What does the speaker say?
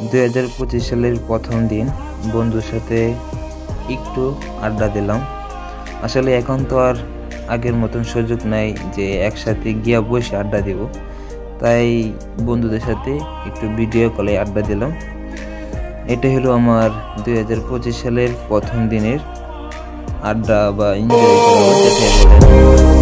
2025 সালের প্রথম দিন বন্ধুর সাথে একটু আড্ডা দিলাম। আসলে এখন তো আর আগের মতন সুযোগ নাই যে একসাথে গিয়া বসে আড্ডা দিব, তাই বন্ধুদের সাথে একটু ভিডিও কলে আড্ডা দিলাম। এটা হলো আমার 2025 সালের প্রথম দিনের আড্ডা বা এনজয় করা যেটাই বলেন।